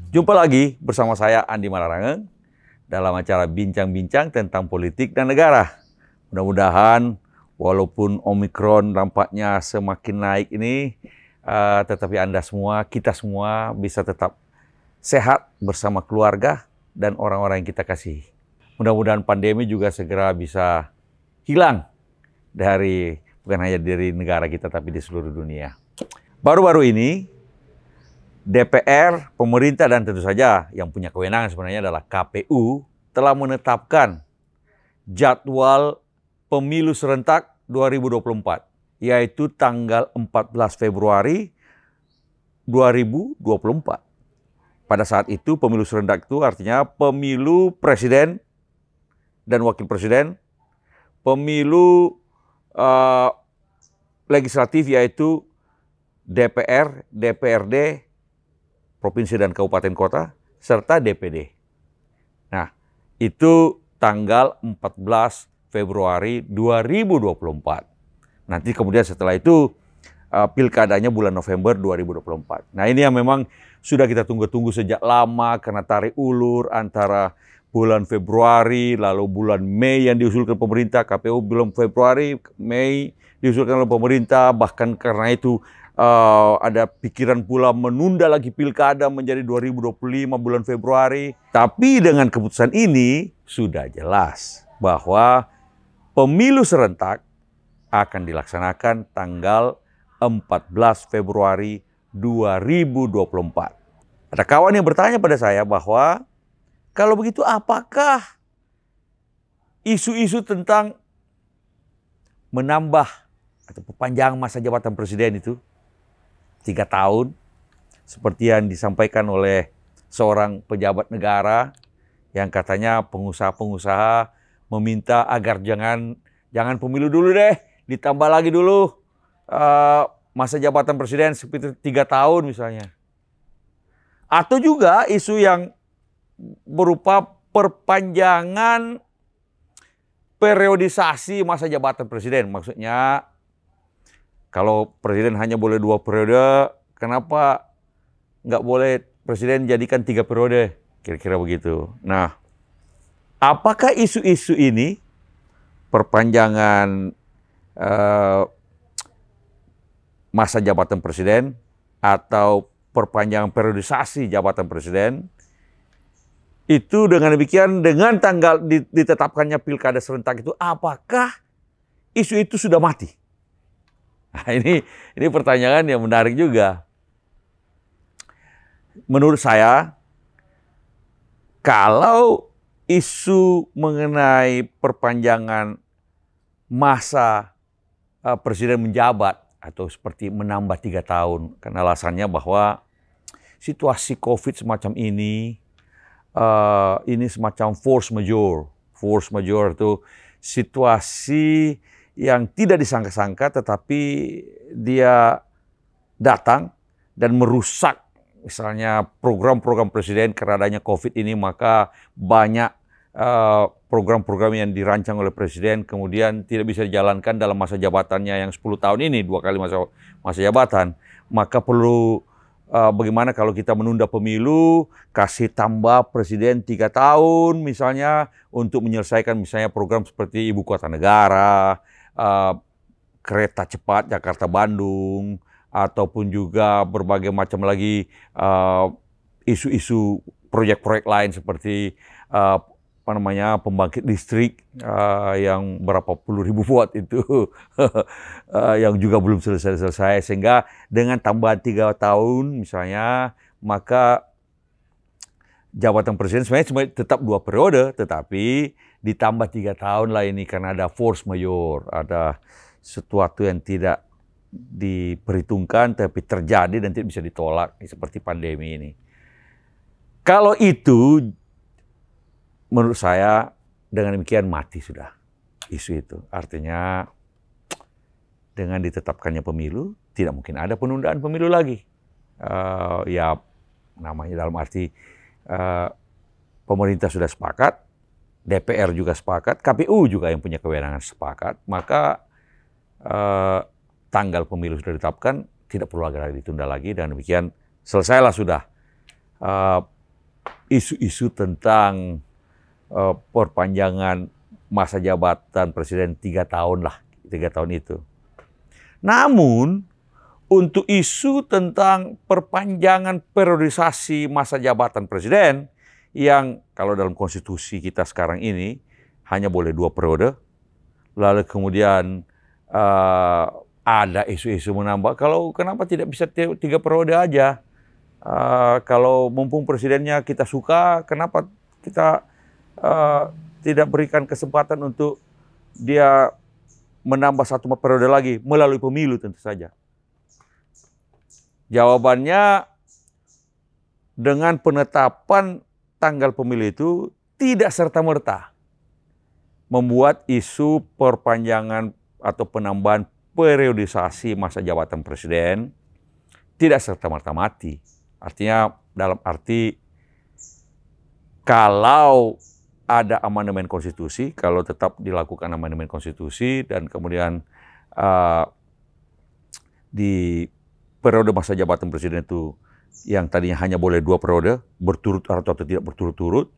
Jumpa lagi bersama saya Andi Malarangeng dalam acara bincang-bincang tentang politik dan negara. Mudah-mudahan walaupun Omikron nampaknya semakin naik ini, tetapi Anda semua, kita semua bisa tetap sehat bersama keluarga dan orang-orang yang kita kasihi. Mudah-mudahan pandemi juga segera bisa hilang dari bukan hanya dari negara kita tapi di seluruh dunia. Baru-baru ini DPR, pemerintah, dan tentu saja yang punya kewenangan sebenarnya adalah KPU telah menetapkan jadwal pemilu serentak 2024, yaitu tanggal 14 Februari 2024. Pada saat itu pemilu serentak itu artinya pemilu presiden dan wakil presiden, pemilu legislatif yaitu DPR, DPRD, provinsi dan kabupaten kota, serta DPD. Nah, itu tanggal 14 Februari 2024. Nanti kemudian setelah itu pilkadanya bulan November 2024. Nah, ini yang memang sudah kita tunggu-tunggu sejak lama karena tarik ulur antara bulan Februari lalu bulan Mei yang diusulkan pemerintah, KPU belum Februari, Mei diusulkan oleh pemerintah, bahkan karena itu ada pikiran pula menunda lagi pilkada menjadi 2025 bulan Februari. Tapi dengan keputusan ini sudah jelas bahwa pemilu serentak akan dilaksanakan tanggal 14 Februari 2024. Ada kawan yang bertanya pada saya bahwa kalau begitu apakah isu-isu tentang menambah atau perpanjangan masa jabatan presiden itu 3 tahun, seperti yang disampaikan oleh seorang pejabat negara yang katanya pengusaha-pengusaha meminta agar jangan pemilu dulu deh, ditambah lagi dulu masa jabatan presiden seperti 3 tahun misalnya. Atau juga isu yang berupa perpanjangan periodisasi masa jabatan presiden, maksudnya kalau presiden hanya boleh 2 periode, kenapa nggak boleh presiden jadikan 3 periode? Kira-kira begitu. Nah, apakah isu-isu ini, perpanjangan masa jabatan presiden atau perpanjangan periodisasi jabatan presiden, itu dengan demikian, dengan tanggal ditetapkannya pilkada serentak itu, apakah isu itu sudah mati? Nah, ini pertanyaan yang menarik juga. Menurut saya, kalau isu mengenai perpanjangan masa presiden menjabat atau seperti menambah 3 tahun, karena alasannya bahwa situasi COVID semacam ini semacam force majeure. Force majeure itu situasi yang tidak disangka-sangka tetapi dia datang dan merusak misalnya program-program presiden karena adanya COVID ini, maka banyak program-program yang dirancang oleh presiden kemudian tidak bisa dijalankan dalam masa jabatannya yang 10 tahun ini, 2 kali masa jabatan. Maka perlu bagaimana kalau kita menunda pemilu, kasih tambah presiden 3 tahun misalnya untuk menyelesaikan misalnya program seperti ibu kota negara, kereta cepat Jakarta-Bandung, ataupun juga berbagai macam lagi isu-isu proyek-proyek lain seperti pembangkit listrik yang berapa puluh ribu watt itu yang juga belum selesai. Sehingga dengan tambahan 3 tahun misalnya, maka jabatan presiden sebenarnya tetap 2 periode, tetapi ditambah 3 tahun lah ini karena ada force majeure, ada sesuatu yang tidak diperhitungkan tapi terjadi dan tidak bisa ditolak seperti pandemi ini. Kalau itu menurut saya dengan demikian mati sudah isu itu. Artinya dengan ditetapkannya pemilu tidak mungkin ada penundaan pemilu lagi. Ya namanya dalam arti pemerintah sudah sepakat, DPR juga sepakat, KPU juga yang punya kewenangan sepakat, maka tanggal pemilu sudah ditetapkan, tidak perlu lagi ditunda lagi. Dan demikian selesailah sudah isu-isu tentang perpanjangan masa jabatan presiden 3 tahun lah, 3 tahun itu. Namun untuk isu tentang perpanjangan periodisasi masa jabatan presiden yang kalau dalam konstitusi kita sekarang ini hanya boleh 2 periode, lalu kemudian ada isu-isu menambah, kalau kenapa tidak bisa 3 periode aja? Kalau mumpung presidennya kita suka, kenapa kita tidak berikan kesempatan untuk dia menambah 1 periode lagi melalui pemilu tentu saja? Jawabannya, dengan penetapan tanggal pemilu itu tidak serta-merta membuat isu perpanjangan atau penambahan periodisasi masa jabatan presiden tidak serta-merta mati. Artinya dalam arti kalau ada amandemen konstitusi, kalau tetap dilakukan amandemen konstitusi dan kemudian di periode masa jabatan presiden itu yang tadinya hanya boleh 2 periode, berturut atau tidak berturut-turut,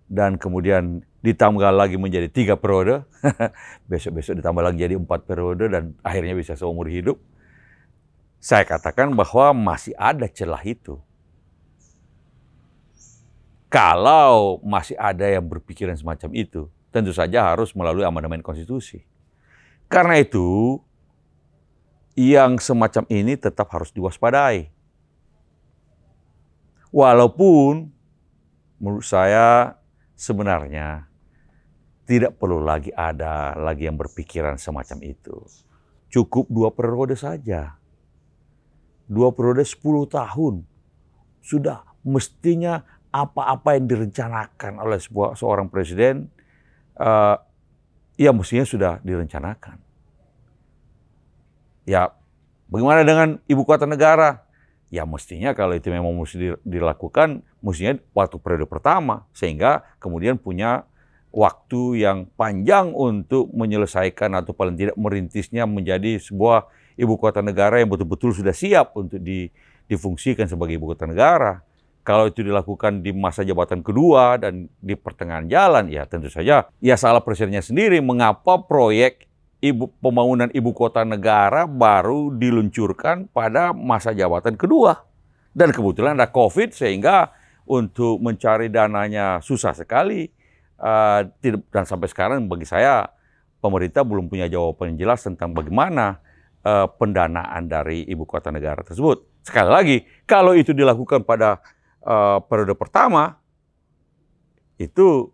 dan kemudian ditambah lagi menjadi 3 periode, besok-besok ditambah lagi jadi 4 periode, dan akhirnya bisa seumur hidup. Saya katakan bahwa masih ada celah itu. Kalau masih ada yang berpikiran semacam itu, tentu saja harus melalui amandemen konstitusi. Karena itu, yang semacam ini tetap harus diwaspadai. Walaupun menurut saya sebenarnya tidak perlu lagi ada lagi yang berpikiran semacam itu. Cukup 2 periode saja. 2 periode 10 tahun. Sudah mestinya apa-apa yang direncanakan oleh seorang presiden, ya mestinya sudah direncanakan. Ya, bagaimana dengan ibu kota negara? Ya mestinya kalau itu memang mesti dilakukan, mestinya waktu periode pertama, sehingga kemudian punya waktu yang panjang untuk menyelesaikan atau paling tidak merintisnya menjadi sebuah ibu kota negara yang betul-betul sudah siap untuk difungsikan sebagai ibu kota negara. Kalau itu dilakukan di masa jabatan kedua dan di pertengahan jalan, ya tentu saja ya salah presidennya sendiri. Mengapa proyek pembangunan ibu kota negara baru diluncurkan pada masa jabatan kedua? Dan kebetulan ada COVID sehingga untuk mencari dananya susah sekali. Dan sampai sekarang bagi saya pemerintah belum punya jawaban yang jelas tentang bagaimana pendanaan dari ibu kota negara tersebut. Sekali lagi, kalau itu dilakukan pada periode pertama, itu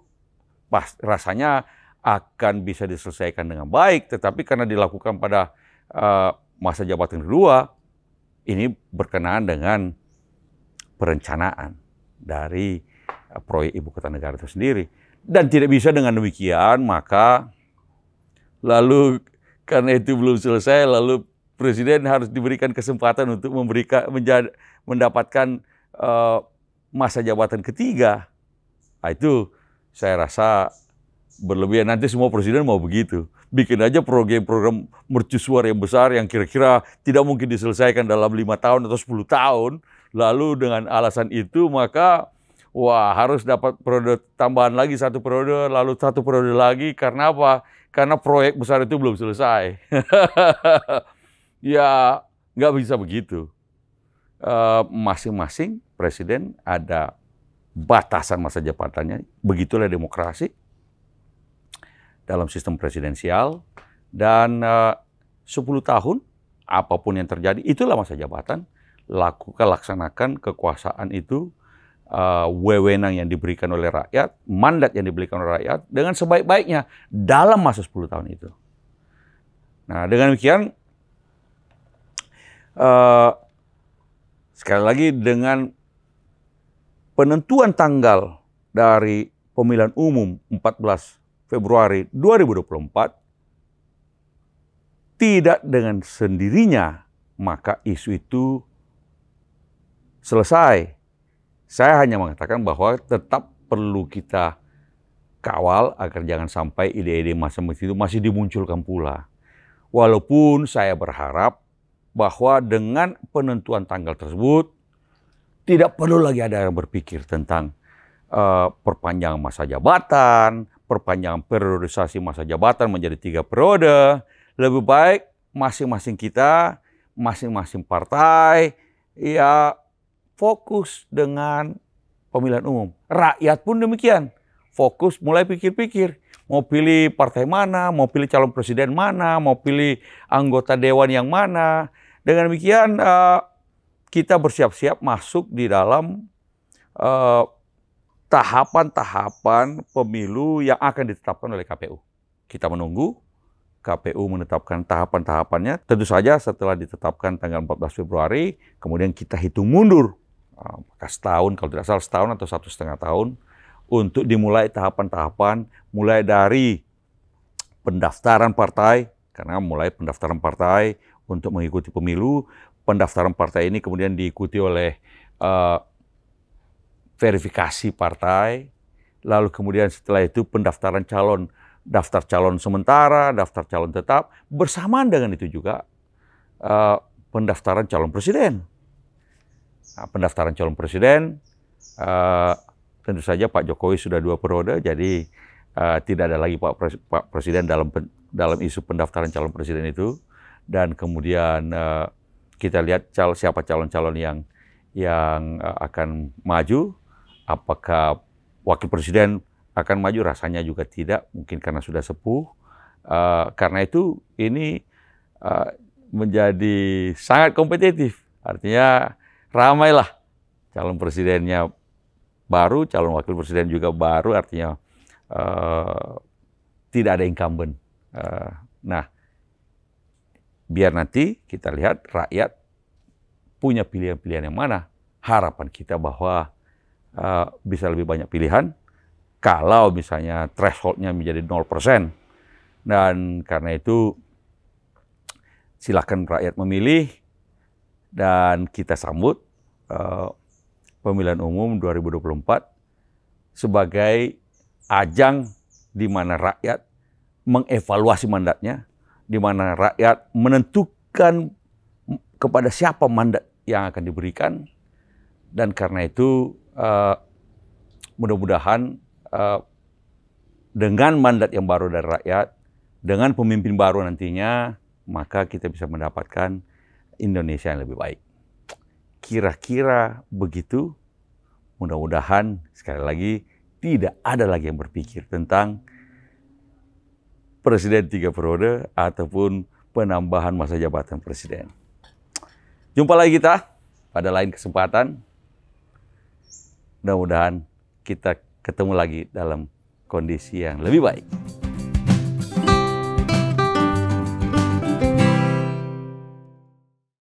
rasanya akan bisa diselesaikan dengan baik, tetapi karena dilakukan pada masa jabatan kedua, ini berkenaan dengan perencanaan dari proyek ibu kota negara itu sendiri. Dan tidak bisa dengan demikian, maka lalu karena itu belum selesai, lalu presiden harus diberikan kesempatan untuk mendapatkan masa jabatan ketiga. Nah, itu saya rasa berlebihan. Nanti semua presiden mau begitu. Bikin aja program-program mercusuar yang besar yang kira-kira tidak mungkin diselesaikan dalam 5 tahun atau 10 tahun. Lalu dengan alasan itu maka harus dapat periode tambahan lagi 1 periode, lalu 1 periode lagi. Karena apa? Karena proyek besar itu belum selesai. Ya nggak bisa begitu. Masing-masing presiden ada batasan masa jabatannya. Begitulah demokrasi dalam sistem presidensial. Dan 10 tahun, apapun yang terjadi, itulah masa jabatan. Laksanakan kekuasaan itu, wewenang yang diberikan oleh rakyat, mandat yang diberikan oleh rakyat, dengan sebaik-baiknya dalam masa 10 tahun itu. Nah, dengan demikian, sekali lagi dengan penentuan tanggal dari pemilihan umum 14 Februari 2024, tidak dengan sendirinya maka isu itu selesai. Saya hanya mengatakan bahwa tetap perlu kita kawal agar jangan sampai ide-ide macam itu masih dimunculkan pula. Walaupun saya berharap bahwa dengan penentuan tanggal tersebut tidak perlu lagi ada yang berpikir tentang perpanjangan masa jabatan, perpanjangan periodisasi masa jabatan menjadi 3 periode. Lebih baik masing-masing kita, masing-masing partai, ya fokus dengan pemilihan umum. Rakyat pun demikian, fokus mulai pikir-pikir. Mau pilih partai mana, mau pilih calon presiden mana, mau pilih anggota dewan yang mana. Dengan demikian kita bersiap-siap masuk di dalam tahapan-tahapan pemilu yang akan ditetapkan oleh KPU. Kita menunggu KPU menetapkan tahapan-tahapannya. Tentu saja setelah ditetapkan tanggal 14 Februari, kemudian kita hitung mundur. Maka setahun, kalau tidak salah setahun atau 1,5 tahun, untuk dimulai tahapan-tahapan, mulai dari pendaftaran partai, karena mulai pendaftaran partai untuk mengikuti pemilu, pendaftaran partai ini kemudian diikuti oleh verifikasi partai, lalu kemudian setelah itu pendaftaran calon, daftar calon sementara, daftar calon tetap, bersamaan dengan itu juga pendaftaran calon presiden. Nah, pendaftaran calon presiden, tentu saja Pak Jokowi sudah 2 periode, jadi tidak ada lagi Pak Presiden dalam isu pendaftaran calon presiden itu. Dan kemudian kita lihat siapa calon-calon yang akan maju. Apakah wakil presiden akan maju? Rasanya juga tidak, mungkin karena sudah sepuh. Karena itu ini menjadi sangat kompetitif. Artinya ramailah calon presidennya baru, calon wakil presiden juga baru, artinya tidak ada incumbent. Nah, biar nanti kita lihat rakyat punya pilihan-pilihan yang mana. Harapan kita bahwa bisa lebih banyak pilihan kalau misalnya threshold-nya menjadi 0%. Dan karena itu silakan rakyat memilih dan kita sambut pemilihan umum 2024 sebagai ajang di mana rakyat mengevaluasi mandatnya, di mana rakyat menentukan kepada siapa mandat yang akan diberikan. Dan karena itu mudah-mudahan dengan mandat yang baru dari rakyat, dengan pemimpin baru nantinya, maka kita bisa mendapatkan Indonesia yang lebih baik. Kira-kira begitu. Mudah-mudahan sekali lagi tidak ada lagi yang berpikir tentang presiden 3 periode ataupun penambahan masa jabatan presiden. Jumpa lagi kita pada lain kesempatan. Mudah-mudahan kita ketemu lagi dalam kondisi yang lebih baik.